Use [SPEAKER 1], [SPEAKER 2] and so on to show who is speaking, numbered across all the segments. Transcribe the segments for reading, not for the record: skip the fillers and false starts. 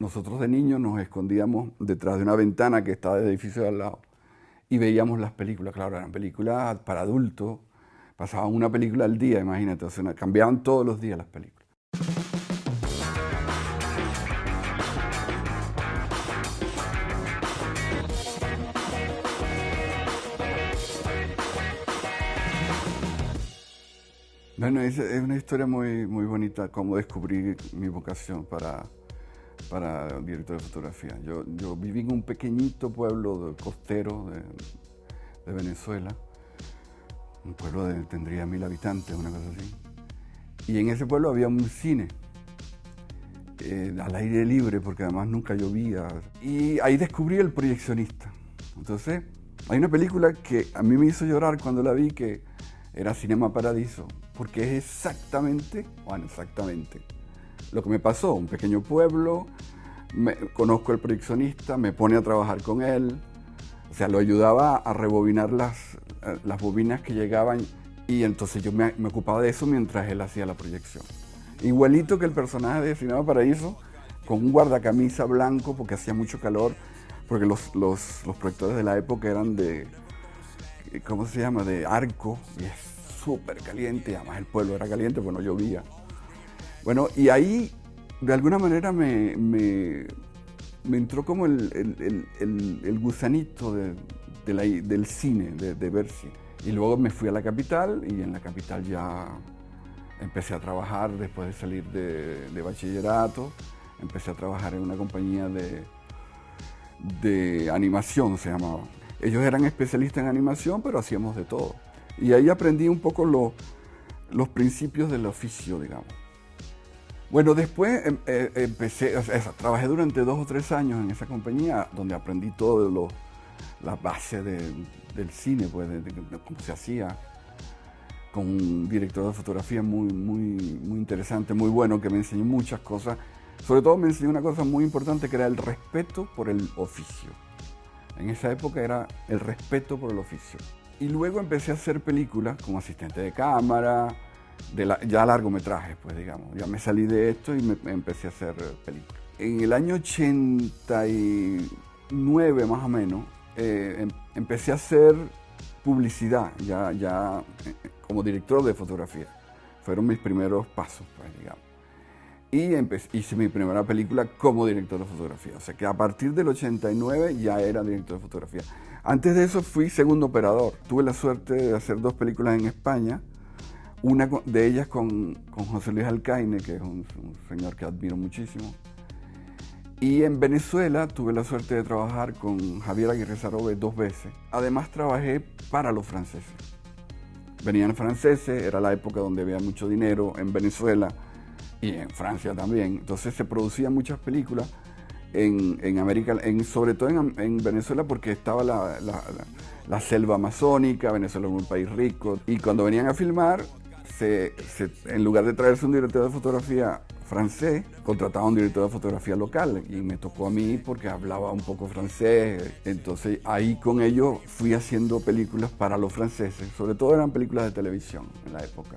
[SPEAKER 1] Nosotros de niños nos escondíamos detrás de una ventana que estaba del edificio de al lado y veíamos las películas. Claro, eran películas para adultos, pasaban una película al día, imagínate, o sea, cambiaban todos los días las películas. Bueno, es una historia muy bonita, cómo descubrí mi vocación para director de fotografía. Yo viví en un pequeñito pueblo costero de Venezuela, un pueblo tendría 1000 habitantes, una cosa así. Y en ese pueblo había un cine, al aire libre, porque además nunca llovía. Y ahí descubrí el proyeccionista. Entonces, hay una película que a mí me hizo llorar cuando la vi, que era Cinema Paradiso, porque es exactamente lo que me pasó. Un pequeño pueblo, conozco al proyeccionista, me pone a trabajar con él, o sea, lo ayudaba a rebobinar las bobinas que llegaban, y entonces yo me ocupaba de eso mientras él hacía la proyección. Igualito que el personaje de Cinema Paraíso, con un guardacamisa blanco porque hacía mucho calor, porque los proyectores de la época eran de, ¿cómo se llama?, de arco, y es súper caliente, además el pueblo era caliente, pues no llovía. Bueno, y ahí de alguna manera me entró como el gusanito del cine, de ver cine. Y luego me fui a la capital, y en la capital ya empecé a trabajar después de salir de bachillerato. Empecé a trabajar en una compañía de animación, se llamaba. Ellos eran especialistas en animación, pero hacíamos de todo. Y ahí aprendí un poco los principios del oficio, digamos. Bueno, después empecé, o sea, trabajé durante 2 o 3 años en esa compañía, donde aprendí todo la base del cine, pues, de cómo se hacía, con un director de fotografía muy interesante, muy bueno, que me enseñó muchas cosas. Sobre todo me enseñó una cosa muy importante, que era el respeto por el oficio. En esa época era el respeto por el oficio. Y luego empecé a hacer películas como asistente de cámara, ya largometrajes, pues, digamos. Ya me salí de esto y me empecé a hacer películas. En el año 89, más o menos, empecé a hacer publicidad, ya como director de fotografía. Fueron mis primeros pasos, pues, digamos. Y hice mi primera película como director de fotografía. O sea que a partir del 89 ya era director de fotografía. Antes de eso fui segundo operador. Tuve la suerte de hacer 2 películas en España. Una de ellas con José Luis Alcaine, que es un señor que admiro muchísimo. Y en Venezuela tuve la suerte de trabajar con Javier Aguirre Sarobe 2 veces. Además trabajé para los franceses. Venían franceses, era la época donde había mucho dinero en Venezuela y en Francia también. Entonces se producían muchas películas en América, sobre todo en Venezuela, porque estaba la selva amazónica. Venezuela es un país rico. Y cuando venían a filmar, en lugar de traerse un director de fotografía francés, contrataba a un director de fotografía local, y me tocó a mí porque hablaba un poco francés. Entonces ahí con ellos fui haciendo películas para los franceses. Sobre todo eran películas de televisión en la época.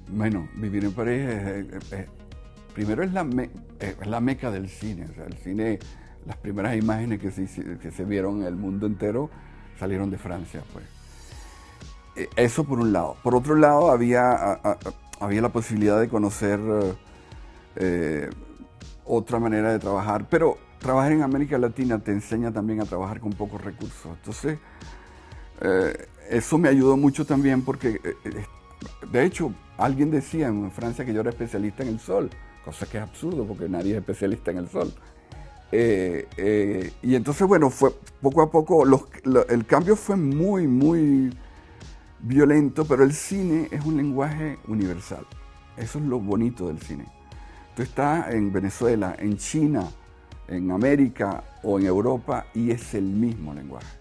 [SPEAKER 1] Bueno, vivir en París primero es la meca del cine. O sea, el cine, las primeras imágenes que se vieron en el mundo entero salieron de Francia, pues. Eso por un lado. Por otro lado, había la posibilidad de conocer otra manera de trabajar, pero trabajar en América Latina te enseña también a trabajar con pocos recursos. Entonces, eso me ayudó mucho también, porque de hecho, alguien decía en Francia que yo era especialista en el sol, cosa que es absurdo porque nadie es especialista en el sol. Y entonces, bueno, fue poco a poco, el cambio fue muy violento, pero el cine es un lenguaje universal. Eso es lo bonito del cine. Tú estás en Venezuela, en China, en América o en Europa, y es el mismo lenguaje.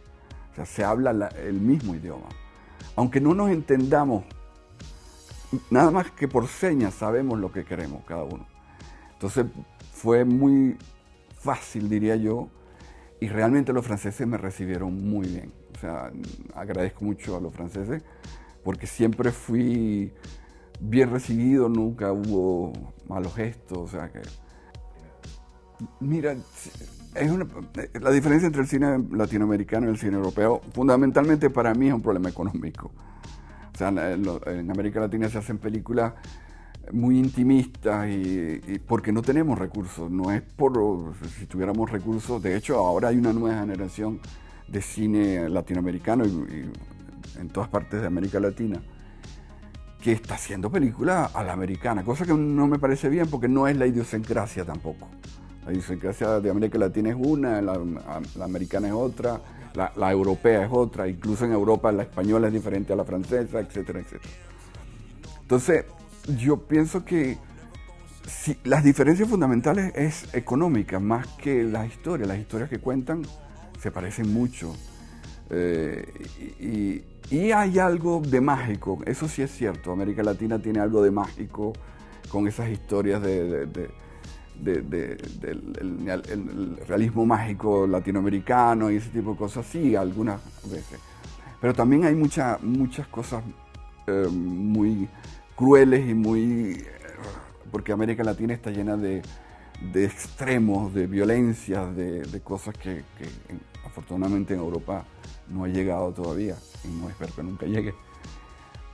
[SPEAKER 1] O sea, se habla el mismo idioma. Aunque no nos entendamos, nada más que por señas sabemos lo que queremos cada uno. Entonces fue muy fácil, diría yo, y realmente los franceses me recibieron muy bien. O sea, agradezco mucho a los franceses porque siempre fui bien recibido, nunca hubo malos gestos. O sea que Mira, la diferencia entre el cine latinoamericano y el cine europeo, fundamentalmente para mí es un problema económico. O sea, en América Latina se hacen películas muy intimistas y porque no tenemos recursos. No es por si tuviéramos recursos. De hecho, ahora hay una nueva generación de cine latinoamericano y en todas partes de América Latina que está haciendo películas a la americana, cosa que no me parece bien porque no es la idiosincrasia tampoco. La idiosincrasia de América Latina es una, la americana es otra, la europea es otra, incluso en Europa la española es diferente a la francesa, etcétera, etcétera. Entonces, yo pienso que si, las diferencias fundamentales es económica más que las historias que cuentan se parecen mucho. Y hay algo de mágico, eso sí es cierto, América Latina tiene algo de mágico con esas historias del el realismo mágico latinoamericano y ese tipo de cosas, sí, algunas veces. Pero también hay muchas cosas muy crueles y muy... porque América Latina está llena de extremos, de violencias, de cosas que afortunadamente en Europa no ha llegado todavía y no espero que nunca llegue,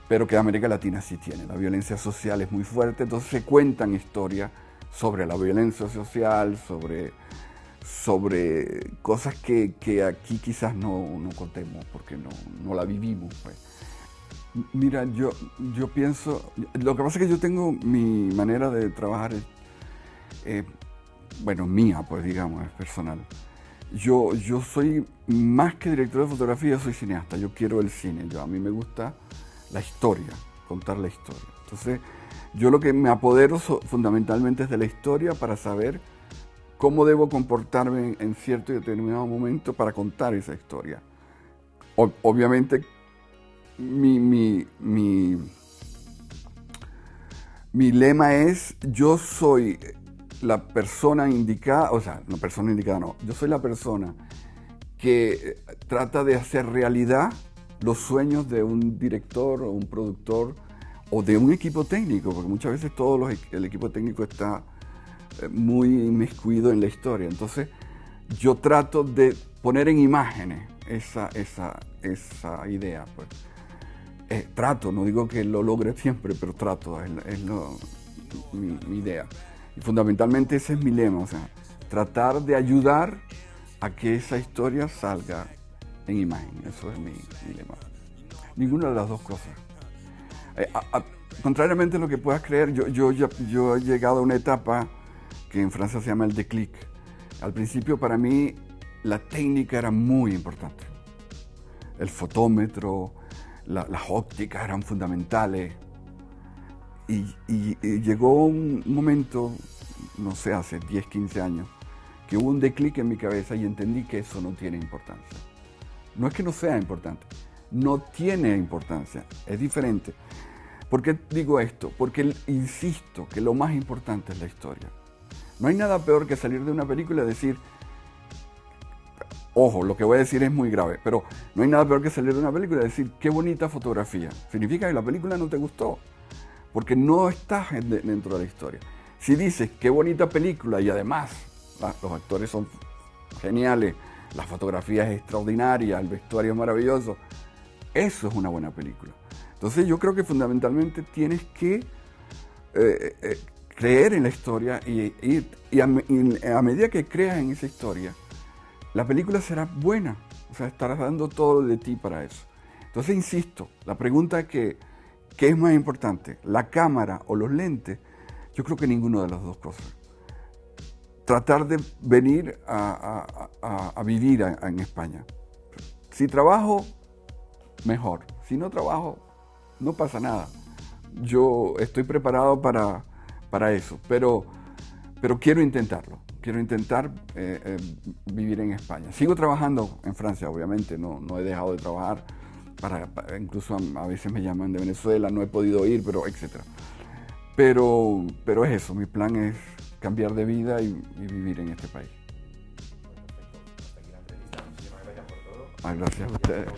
[SPEAKER 1] pero que América Latina sí tiene. La violencia social es muy fuerte, entonces se cuentan historias sobre la violencia social, sobre cosas que aquí quizás no contemos porque no la vivimos, pues. Mira, yo pienso, lo que pasa es que yo tengo mi manera de trabajar, bueno, mía, pues digamos, es personal. Yo soy más que director de fotografía, soy cineasta. Yo quiero el cine. A mí me gusta la historia, contar la historia. Entonces, yo lo que me apodero fundamentalmente es de la historia para saber cómo debo comportarme en cierto y determinado momento para contar esa historia. Obviamente, mi lema es: yo soy la persona indicada, o sea, la persona indicada no, yo soy la persona que trata de hacer realidad los sueños de un director o un productor o de un equipo técnico, porque muchas veces el equipo técnico está muy inmiscuido en la historia. Entonces, yo trato de poner en imágenes esa idea. Pues. Trato, no digo que lo logre siempre, pero trato, es mi idea. Y fundamentalmente ese es mi lema, o sea, tratar de ayudar a que esa historia salga en imagen. Eso es mi lema. Ninguna de las dos cosas. Contrariamente a lo que puedas creer, yo he llegado a una etapa que en Francia se llama el déclic. Al principio para mí la técnica era muy importante. El fotómetro, las ópticas eran fundamentales. Y llegó un momento, no sé, hace 10, 15 años, que hubo un déclic en mi cabeza y entendí que eso no tiene importancia. No es que no sea importante, no tiene importancia, es diferente. ¿Por qué digo esto? Porque insisto que lo más importante es la historia. No hay nada peor que salir de una película y decir, ojo, lo que voy a decir es muy grave, pero no hay nada peor que salir de una película y decir, qué bonita fotografía. Significa que la película no te gustó, porque no estás dentro de la historia. Si dices, qué bonita película y además los actores son geniales, la fotografía es extraordinaria, el vestuario es maravilloso, eso es una buena película. Entonces yo creo que fundamentalmente tienes que creer en la historia y a medida que creas en esa historia, la película será buena, o sea, estarás dando todo de ti para eso. Entonces insisto, la pregunta es ¿qué es más importante? ¿La cámara o los lentes? Yo creo que ninguna de las dos cosas. Tratar de venir a vivir en España. Si trabajo, mejor. Si no trabajo, no pasa nada. Yo estoy preparado para eso, pero quiero intentarlo. Quiero intentar vivir en España. Sigo trabajando en Francia, obviamente, no he dejado de trabajar. Incluso a veces me llaman de Venezuela, no he podido ir, pero etcétera. Pero es eso, mi plan es cambiar de vida y vivir en este país.
[SPEAKER 2] Perfecto. Hasta aquí la entrevista. Muchísimas gracias por todo.
[SPEAKER 1] Gracias a ustedes.